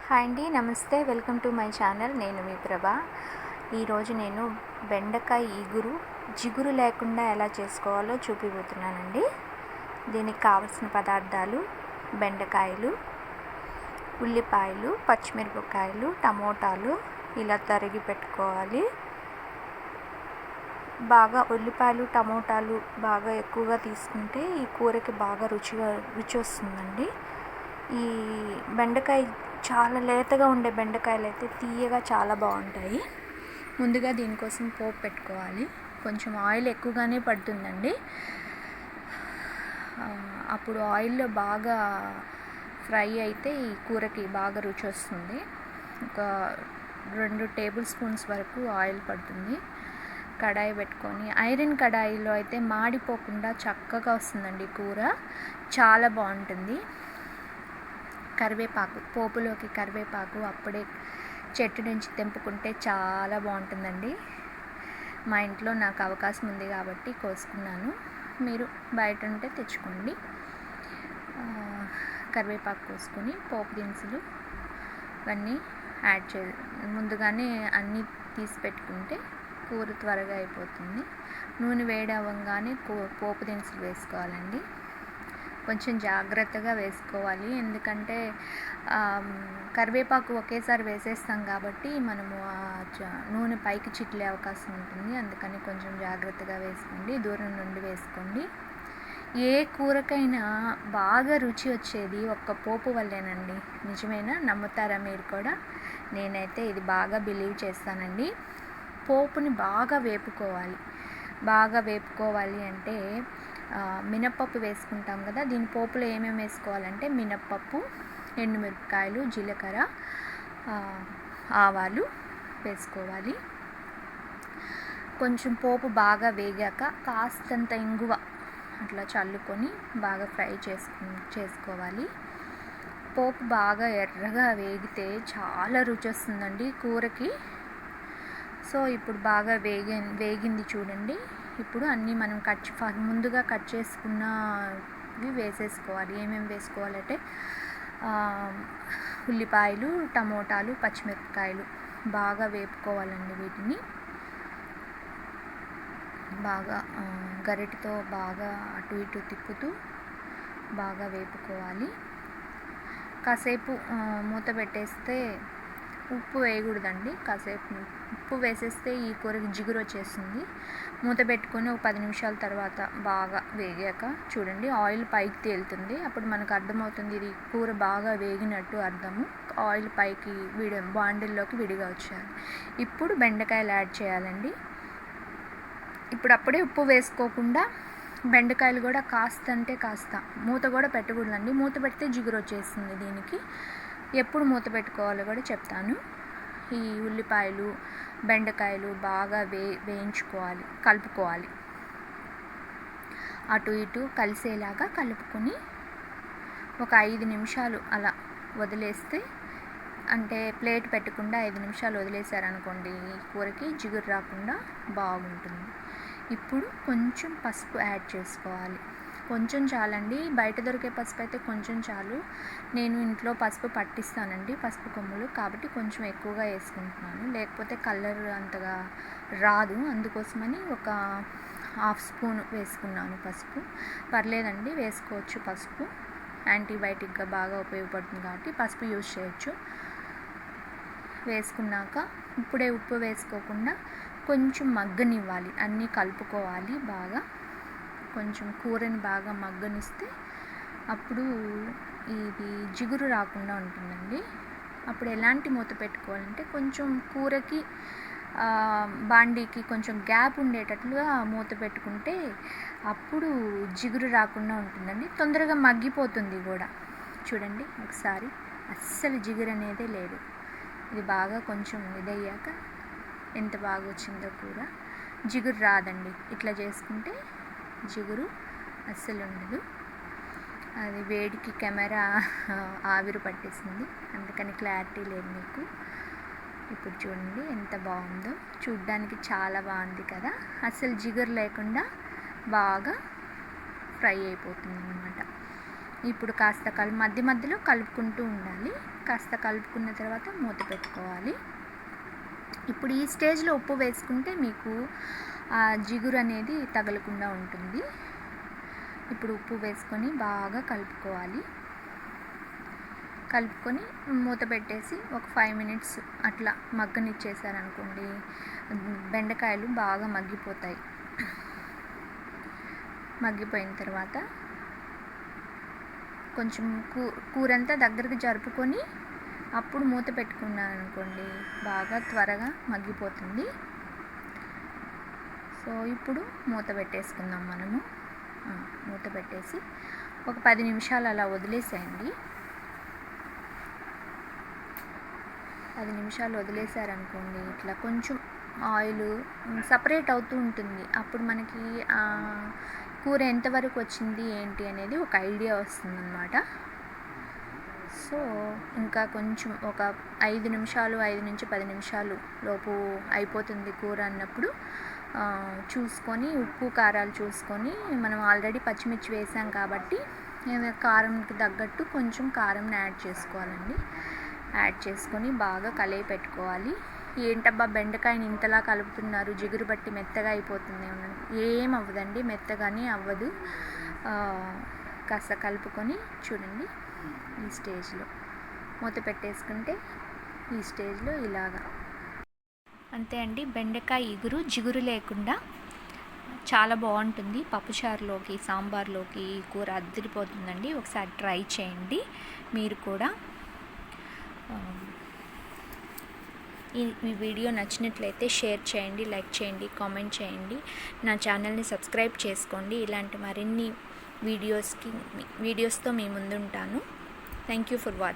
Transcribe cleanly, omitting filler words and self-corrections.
Hi అండి, నమస్తే. Welcome to my channel. నేను మీ ప్రభ. ఈరోజు నేను బెండకాయ జిగురు లేకుండా ఎలా చేసుకోవాలో చూపిపోతున్నానండి. దీనికి కావలసిన పదార్థాలు: బెండకాయలు, ఉల్లిపాయలు, పచ్చిమిరపకాయలు, టమోటాలు ఇలా తరిగి పెట్టుకోవాలి. బాగా ఉల్లిపాయలు టమోటాలు బాగా ఎక్కువగా తీసుకుంటే ఈ కూరకి బాగా రుచి వస్తుందండి. ఈ బెండకాయ చాలా లేతగా ఉండే బెండకాయలు అయితే తీయగా చాలా బాగుంటాయి. ముందుగా దీనికోసం పోపు పెట్టుకోవాలి. కొంచెం ఆయిల్ ఎక్కువగానే పడుతుందండి. అప్పుడు ఆయిల్లో బాగా ఫ్రై అయితే ఈ కూరకి బాగా రుచి వస్తుంది. ఒక 2 టేబుల్ స్పూన్స్ వరకు ఆయిల్ పడుతుంది. కడాయి పెట్టుకొని, ఐరన్ కడాయిలో అయితే మాడిపోకుండా చక్కగా వస్తుందండి కూర, చాలా బాగుంటుంది. కరివేపాకు, పోపులోకి కరివేపాకు అప్పుడే చెట్టు నుంచి తెంపుకుంటే చాలా బాగుంటుందండి. మా ఇంట్లో నాకు అవకాశం ఉంది కాబట్టి కోసుకున్నాను. మీరు బయట ఉంటే తెచ్చుకోండి. కరివేపాకు కోసుకొని పోపు దినుసులు ఇవన్నీ ముందుగానే అన్నీ తీసి పెట్టుకుంటే కూర త్వరగా అయిపోతుంది. నూనె వేడి అవ్వగానే పోపు దినుసులు వేసుకోవాలండి. కొంచెం జాగ్రత్తగా వేసుకోవాలి, ఎందుకంటే కరివేపాకు ఒకేసారి వేసేస్తాం కాబట్టి మనము నూనె పైకి చిట్లే అవకాశం ఉంటుంది. అందుకని కొంచెం జాగ్రత్తగా వేసుకోండి, దూరం నుండి వేసుకోండి. ఏ కూరకైనా బాగా రుచి వచ్చేది ఒక్క పోపు వల్లేనండి. నిజమేనా? నమ్ముతారా మీరు కూడా? నేనైతే ఇది బాగా బిలీవ్ చేస్తానండి. పోపుని బాగా వేపుకోవాలి అంటే మినప్పప్పు వేసుకుంటాం కదా. దీని పోపులో ఏమేమి వేసుకోవాలంటే మినప్పప్పు, ఎండుమిరపకాయలు, జీలకర్ర, ఆవాలు వేసుకోవాలి. కొంచెం పోపు బాగా వేగాక కాస్తంత ఇంగువ అట్లా చల్లుకొని బాగా ఫ్రై చేసుకోవాలి. పోపు బాగా ఎర్రగా వేగితే చాలా రుచి వస్తుందండి కూరకి. సో ఇప్పుడు బాగా వేగింది చూడండి. ఇప్పుడు అన్నీ మనం ముందుగా కట్ చేసుకున్నవి వేసేసుకోవాలి. ఏమేమి వేసుకోవాలంటే ఉల్లిపాయలు, టమోటాలు, పచ్చిమిరపకాయలు బాగా వేపుకోవాలండి. వీటిని బాగా గరిటెతో బాగా అటు ఇటు తిప్పుతూ బాగా వేపుకోవాలి. కాసేపు మూత పెట్టేస్తే, ఉప్పు వేయకూడదండి. కాసేపు ఉప్పు వేసేస్తే ఈ కూరకి జిగురు వచ్చేస్తుంది. మూత పెట్టుకొని ఒక 10 నిమిషాల తర్వాత బాగా వేగాక చూడండి, ఆయిల్ పైకి తేలుతుంది. అప్పుడు మనకు అర్థమవుతుంది ఇది కూర బాగా వేగినట్టు అర్థము. ఆయిల్ పైకి బాండిల్లోకి విడిగా వచ్చేయాలి. ఇప్పుడు బెండకాయలు యాడ్ చేయాలండి. ఇప్పుడు అప్పుడే ఉప్పు వేసుకోకుండా బెండకాయలు కూడా కాస్త మూత కూడా పెట్టకూడదండి. మూత పెడితే జిగురు వచ్చేస్తుంది. దీనికి ఎప్పుడు మూత పెట్టుకోవాలో కూడా చెప్తాను. ఈ ఉల్లిపాయలు, బెండకాయలు బాగా వేయించుకోవాలి, కలుపుకోవాలి. అటు ఇటు కలిసేలాగా కలుపుకొని ఒక 5 నిమిషాలు అలా వదిలేస్తే, అంటే ప్లేట్ పెట్టకుండా 5 నిమిషాలు వదిలేశారనుకోండి, ఈ కూరకి జిగురు రాకుండా బాగుంటుంది. ఇప్పుడు కొంచెం పసుపు యాడ్ చేసుకోవాలి. కొంచెం చాలండి. బయట దొరికే పసుపు అయితే కొంచెం చాలు. నేను ఇంట్లో పసుపు పట్టిస్తానండి, పసుపు కొమ్ములు, కాబట్టి కొంచెం ఎక్కువగా వేసుకుంటున్నాను. లేకపోతే కలర్ అంతగా రాదు. అందుకోసమని ఒక 1/2 స్పూన్ వేసుకున్నాను పసుపు. పర్లేదండి, వేసుకోవచ్చు. పసుపు యాంటీబయాటిక్గా బాగా ఉపయోగపడుతుంది కాబట్టి పసుపు యూజ్ చేయొచ్చు. వేసుకున్నాక ఇప్పుడే ఉప్పు వేసుకోకుండా కొంచెం మగ్గనివ్వాలి. అన్నీ కలుపుకోవాలి బాగా. కొంచెం కూరని బాగా మగ్గనిస్తే అప్పుడు ఇది జిగురు రాకుండా ఉంటుందండి. అప్పుడు ఎలాంటి మూత పెట్టుకోవాలంటే కొంచెం కూరకి బాండీకి కొంచెం గ్యాప్ ఉండేటట్లుగా మూత పెట్టుకుంటే అప్పుడు జిగురు రాకుండా ఉంటుందండి. తొందరగా మగ్గిపోతుంది కూడా. చూడండి ఒకసారి, అస్సలు జిగురు అనేదే లేదు. ఇది బాగా కొంచెం ఇదయ్యాక ఎంత బాగా వచ్చిందో కూర. జిగురు రాదండి. ఇట్లా చేసుకుంటే జిగురు అస్సలు ఉండదు. అది వేడికి కెమెరా ఆవిరి పట్టేసింది, అందుకని క్లారిటీ లేదు మీకు. ఇప్పుడు చూడండి ఎంత బాగుందో. చూడ్డానికి చాలా బాగుంది కదా. అస్సలు జిగురు లేకుండా బాగా ఫ్రై అయిపోతుంది అన్నమాట. ఇప్పుడు కాస్త మధ్య మధ్యలో కలుపుకుంటూ ఉండాలి. కాస్త కలుపుకున్న తర్వాత మూత పెట్టుకోవాలి. ఇప్పుడు ఈ స్టేజ్లో ఉప్పు వేసుకుంటే మీకు ఆ జిగురు అనేది తగలకుండా ఉంటుంది. ఇప్పుడు ఉప్పు వేసుకొని బాగా కలుపుకోవాలి. కలుపుకొని మూత పెట్టేసి ఒక 5 మినిట్స్ అట్లా మగ్గనిచ్చేసారనుకోండి, బెండకాయలు బాగా మగ్గిపోతాయి. మగ్గిపోయిన తర్వాత కొంచెం కూరంతా దగ్గరికి జరుపుకొని అప్పుడు మూత పెట్టుకున్నారనుకోండి, బాగా త్వరగా మగ్గిపోతుంది. సో ఇప్పుడు మూత పెట్టేసుకుందాం మనము. మూత పెట్టేసి ఒక 10 నిమిషాలు అలా వదిలేసేయండి. 10 నిమిషాలు వదిలేసారనుకోండి, ఇట్లా కొంచెం ఆయిల్ సపరేట్ అవుతూ ఉంటుంది. అప్పుడు మనకి కూర ఎంతవరకు వచ్చింది ఏంటి అనేది ఒక ఐడియా వస్తుందన్నమాట. సో ఇంకా కొంచెం ఒక 5 నుంచి 10 నిమిషాలు లోపు అయిపోతుంది కూర అన్నప్పుడు చూసుకొని ఉప్పు కారాలు చూసుకొని, మనం ఆల్రెడీ పచ్చిమిర్చి వేసాం కాబట్టి కారంకి తగ్గట్టు కొంచెం కారం యాడ్ చేసుకోవాలండి. యాడ్ చేసుకొని బాగా కలిపి పెట్టుకోవాలి. ఏంటబ్బా బెండకాయని ఇంతలా కలుపుతున్నారు, జిగురు బట్టి మెత్తగా అయిపోతుంది, ఏం అవ్వదండి, మెత్తగానే అవ్వదు. కాస్త కలుపుకొని చూడండి, ఈ స్టేజ్లో మూత పెట్టేసుకుంటే ఈ స్టేజ్లో ఇలాగా అంతే అండి. బెండకాయ జిగురు లేకుండా చాలా బాగుంటుంది. పప్పుచారులోకి, సాంబార్లోకి ఈ కూర అద్దరిపోతుందండి. ఒకసారి ట్రై చేయండి మీరు కూడా. ఈ వీడియో నచ్చినట్లయితే షేర్ చేయండి, లైక్ చేయండి, కామెంట్ చేయండి. నా ఛానల్ని సబ్స్క్రైబ్ చేసుకోండి. ఇలాంటి మరిన్ని వీడియోస్తో మీ ముందుంటాను. Thank you for watching.